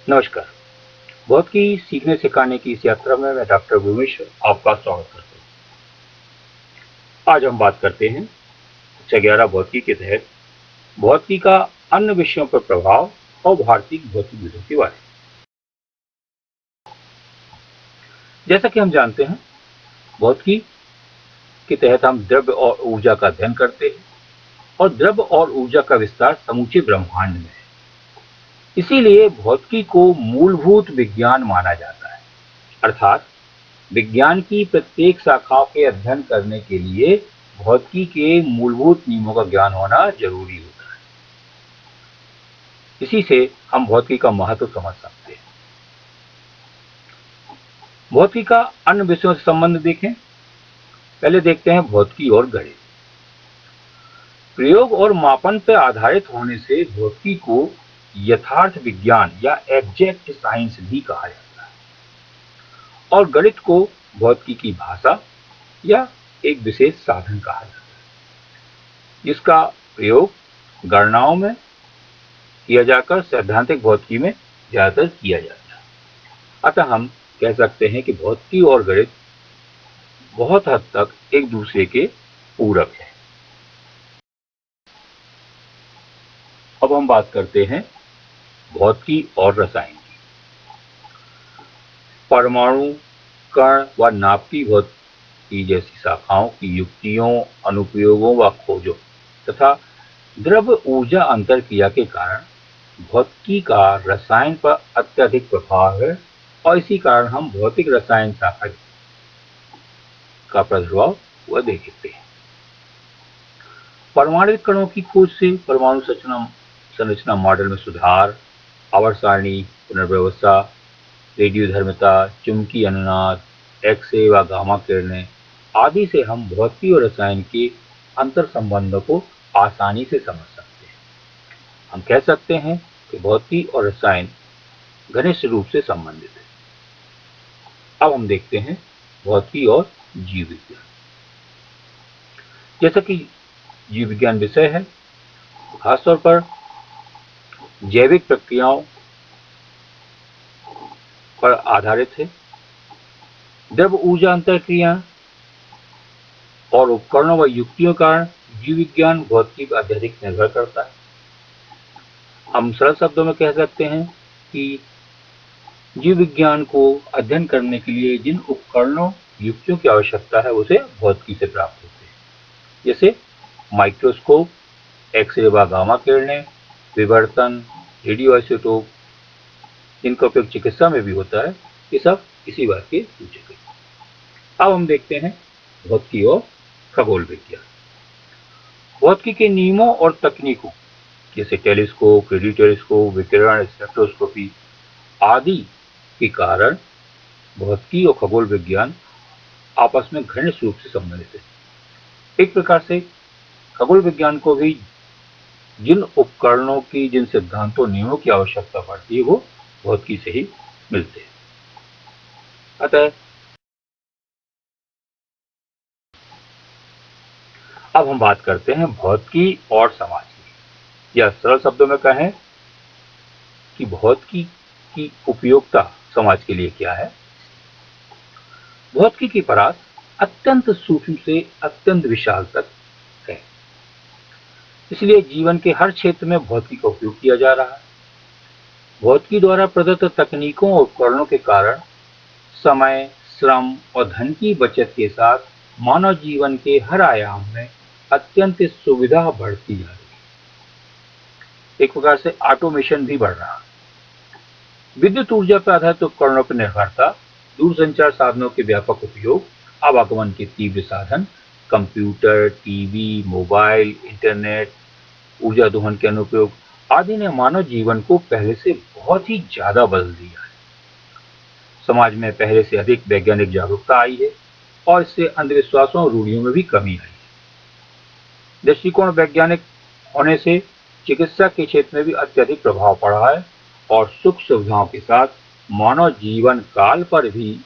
नमस्कार। भौतिकी सीखने सिखाने की इस यात्रा में मैं डॉक्टर भूमेश आपका स्वागत करता हूँ। आज हम बात करते हैं कक्षा 11 भौतिकी के तहत भौतिकी का अन्य विषयों पर प्रभाव और भारतीय भौतिक विधों के बारे में। जैसा कि हम जानते हैं, भौतिकी के तहत हम द्रव्य और ऊर्जा का अध्ययन करते हैं और द्रव्य और ऊर्जा का विस्तार समूचे ब्रह्मांड में है। इसीलिए भौतिकी को मूलभूत विज्ञान माना जाता है, अर्थात विज्ञान की प्रत्येक शाखा के अध्ययन करने के लिए भौतिकी के मूलभूत नियमों का ज्ञान होना जरूरी होता है। इसी से हम भौतिकी का महत्व समझ सकते हैं। भौतिकी का अन्य विषयों से संबंध देखें। पहले देखते हैं भौतिकी और गणित। प्रयोग और मापन पर आधारित होने से भौतिकी को यथार्थ विज्ञान या एग्जैक्ट साइंस भी कहा जाता है और गणित को भौतिकी की भाषा या एक विशेष साधन कहा जाता है, जिसका प्रयोग गणनाओं में किया जाकर सैद्धांतिक भौतिकी में ज्यादातर किया जाता है। अतः हम कह सकते हैं कि भौतिकी और गणित बहुत हद तक एक दूसरे के पूरक हैं। अब हम बात करते हैं भौतिकी और रसायन की। परमाणु, कण व नाभिकीय भौतिकी जैसी शाखाओं की युक्तियों, अनुप्रयोगों व खोजों तथा द्रव्य ऊर्जा अंतरक्रिया के कारण भौतिकी का रसायन पर अत्यधिक प्रभाव है और इसी कारण हम भौतिक रसायन शाखा का प्रादुर्भाव हुआ देखते हैं। परमाणुविक कणों की खोज से परमाणु संरचना मॉडल में सुधार, आवर्त सारणी पुनर्व्यवस्था, रेडियोधर्मिता, चुंबकीय अनुनाद, एक्स-रे व गामा किरणें आदि से हम भौतिकी और रसायन के अंतर संबंधों को आसानी से समझ सकते हैं। हम कह सकते हैं कि भौतिकी और रसायन घनिष्ठ रूप से संबंधित है। अब हम देखते हैं भौतिकी और जीव विज्ञान। जैसा कि जीव विज्ञान विषय है, खासतौर पर जैविक प्रक्रियाओं पर आधारित है। द्रव्य ऊर्जा अंतरक्रिया और उपकरणों व युक्तियों का कारण जीव विज्ञान भौतिकी पर अत्यधिक निर्भर करता है। हम सरल शब्दों में कह सकते हैं कि जीव विज्ञान को अध्ययन करने के लिए जिन उपकरणों युक्तियों की आवश्यकता है उसे भौतिकी से प्राप्त होते हैं, जैसे माइक्रोस्कोप, एक्स-रे व गामा किरणें, विवर्तन, रेडियोआइसोटोप, जिनका उपयोग चिकित्सा में भी होता है। ये सब इसी बात के सूचक है। अब हम देखते हैं भौतिकी और खगोल विज्ञान। भौतिकी के नियमों और तकनीकों जैसे टेलीस्कोप, रेडियो टेलीस्कोप, विकिरण, स्पेक्ट्रोस्कोपी आदि के कारण भौतिकी और खगोल विज्ञान आपस में घनिष्ठ रूप से संबंधित है। एक प्रकार से खगोल विज्ञान को भी जिन उपकरणों की, जिन सिद्धांतों, नियमों की आवश्यकता पड़ती है वो भौतिकी से ही मिलते हैं। अतः अब हम बात करते हैं भौतिकी और समाज की, या सरल शब्दों में कहें कि भौतिकी की उपयोगिता समाज के लिए क्या है। भौतिकी की परास अत्यंत सूक्ष्म से अत्यंत विशाल तक है, इसलिए जीवन के हर क्षेत्र में भौतिकी का उपयोग किया जा रहा है। भौतिकी द्वारा प्रदत्त तकनीकों और उपकरणों के कारण समय, श्रम और धन की बचत के साथ मानव जीवन के हर आयाम में अत्यंत सुविधा बढ़ती जा रही है। एक प्रकार से ऑटोमेशन भी बढ़ रहा है। विद्युत ऊर्जा पर आधारित उपकरणों पर निर्भरता, दूरसंचार साधनों के व्यापक उपयोग, आवागमन के तीव्र साधन, कंप्यूटर, टीवी, मोबाइल, इंटरनेट, ऊर्जा दोहन के अनुप्रयोग आदि ने मानव जीवन को पहले से बहुत ही ज्यादा बदल दिया है। समाज में पहले से अधिक वैज्ञानिक जागरूकता आई है और इससे अंधविश्वासों और रूढ़ियों में भी कमी आई है। दृष्टिकोण वैज्ञानिक होने से चिकित्सा के क्षेत्र में भी अत्यधिक प्रभाव पड़ा है और सुख सुविधाओं के साथ मानव जीवन काल पर भी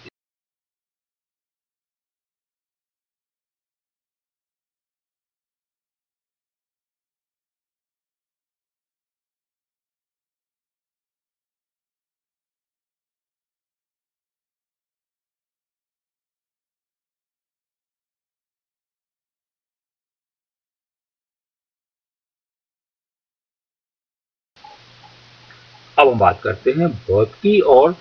अब हम बात करते हैं भौतिकी और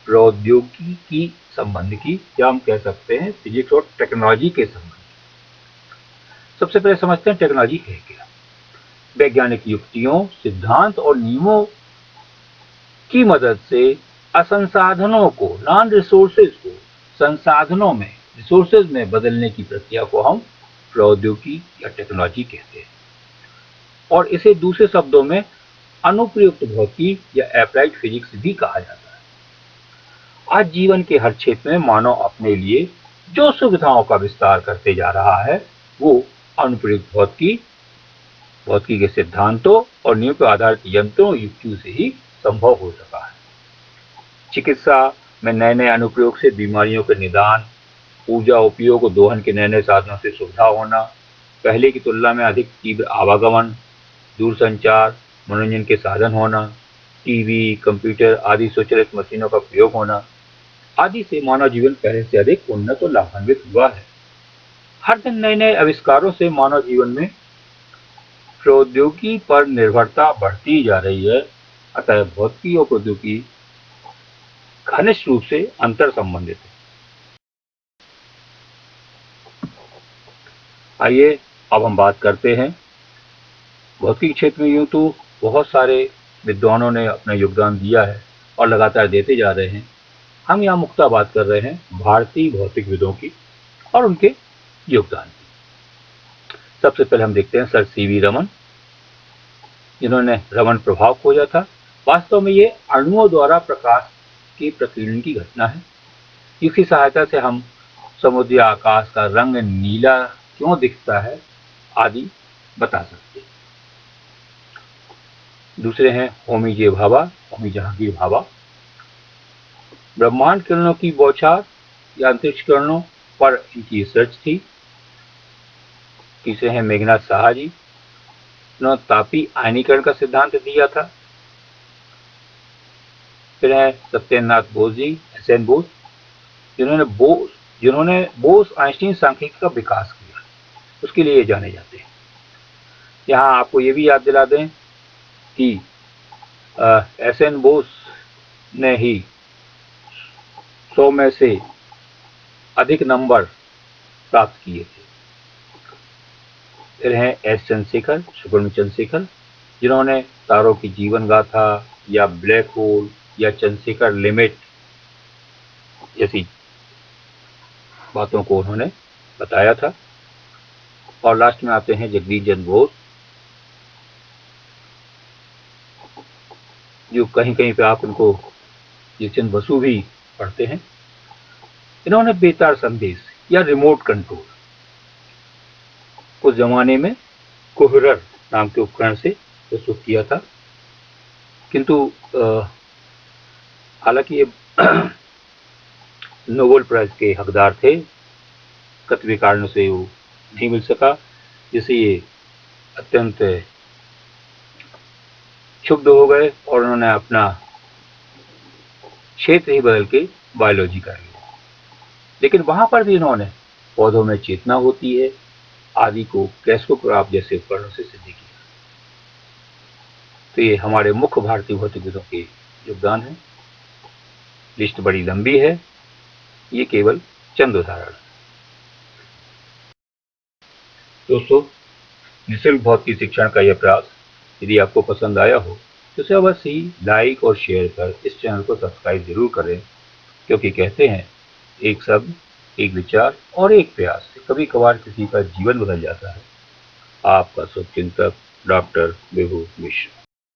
प्रौद्योगिकी की संबंध की, या हम कह सकते हैं फिजिक्स और टेक्नोलॉजी के संबंध। सबसे पहले समझते हैं टेक्नोलॉजी है क्या। वैज्ञानिक युक्तियों, सिद्धांत और नियमों की मदद से असंसाधनों को, नॉन रिसोर्सेज को संसाधनों में, रिसोर्सेज में बदलने की प्रक्रिया को हम प्रौद्योगिकी या टेक्नोलॉजी कहते हैं, और इसे दूसरे शब्दों में अनुप्रयुक्त भौतिकी या एप्लाइड फिजिक्स भी कहा जाता है। आज जीवन के हर क्षेत्र में मानव अपने लिए जो सुविधाओं का विस्तार करते जा रहा है वो अनुप्रयुक्त भौतिकी के सिद्धांतों और नियमों पर आधारित यंत्रों और युक्तियों से ही संभव हो सका है। चिकित्सा में नए नए अनुप्रयोग से बीमारियों के निदान, ऊर्जा उपयोग और दोहन के नए नए साधनों से सुविधा होना, पहले की तुलना में अधिक तीव्र आवागमन, दूरसंचार, मनोरंजन के साधन होना, टीवी, कंप्यूटर आदि स्वचालित मशीनों का प्रयोग होना आदि से मानव जीवन पहले से अधिक उन्नत और लाभान्वित हुआ है। हर दिन नए नए आविष्कारों से मानव जीवन में प्रौद्योगिकी पर निर्भरता बढ़ती जा रही है। अतः भौतिकी और प्रौद्योगिकी घनिष्ठ रूप से अंतर संबंधित है। आइए अब हम बात करते हैं भौतिकी क्षेत्र में। यूं तो बहुत सारे विद्वानों ने अपना योगदान दिया है और लगातार देते जा रहे हैं। हम यहाँ मुख्यतः बात कर रहे हैं भारतीय भौतिकविदों की और उनके योगदान की। सबसे पहले हम देखते हैं सर सीवी रमन, जिन्होंने रमन प्रभाव खोजा था। वास्तव में ये अणुओं द्वारा प्रकाश के प्रकीर्णन की घटना है। इसकी सहायता से हम समुद्री आकाश का रंग नीला क्यों दिखता है आदि बता सकते हैं। दूसरे हैं होमी जहांगीर भाभा। ब्रह्मांड किरणों की बौछार या अंतरिक्ष किरणों पर इनकी रिसर्च थी। तीसरे हैं मेघनाथ साहा जी, उन्होंने तापी आयनीकरण का सिद्धांत दिया था। फिर है सत्येंद्रनाथ बोस जी, SN बोस, जिन्होंने बोस आइंस्टीन सांख्यिकी का विकास किया, उसके लिए जाने जाते हैं। यहाँ आपको ये भी याद दिला दें कि SN बोस ने ही 100 में से अधिक नंबर प्राप्त किए थे। फिर हैं S चंद्रशेखर, सुब्रमण्यम चंद्रशेखर, जिन्होंने तारों की जीवन गाथा या ब्लैक होल या चंद्रशेखर लिमिट जैसी बातों को उन्होंने बताया था। और लास्ट में आते हैं जगदीश चंद्र बोस, जो कहीं कहीं पे आप उनको जगचंद बसु भी पढ़ते हैं। इन्होंने बेतार संदेश या रिमोट कंट्रोल उस जमाने में कोहरर नाम के उपकरण से प्रस्तुत किया था, किंतु हालांकि ये नोबेल प्राइज के हकदार थे, कतिपय कारणों से वो नहीं मिल सका, जिससे ये अत्यंत क्षुब्ध हो गए और उन्होंने अपना क्षेत्र ही बदल के बायोलॉजी कर लिया। लेकिन वहां पर भी इन्होंने पौधों में चेतना होती है आदि को कैस्कोग्राफ जैसे उपकरणों से सिद्ध किया। तो ये हमारे मुख्य भारतीय भौतिकविदों के योगदान है। लिस्ट बड़ी लंबी है, ये केवल चंद उदाहरण। दोस्तों, निःशुल्क भौतिकी शिक्षण का यह प्रयास यदि आपको पसंद आया हो तो इसे अवश्य ही लाइक और शेयर कर इस चैनल को सब्सक्राइब जरूर करें, क्योंकि कहते हैं एक शब्द, एक विचार और एक प्रयास से कभी कभार किसी का जीवन बदल जाता है। आपका शुभचिंतक डॉक्टर विभू मिश्र।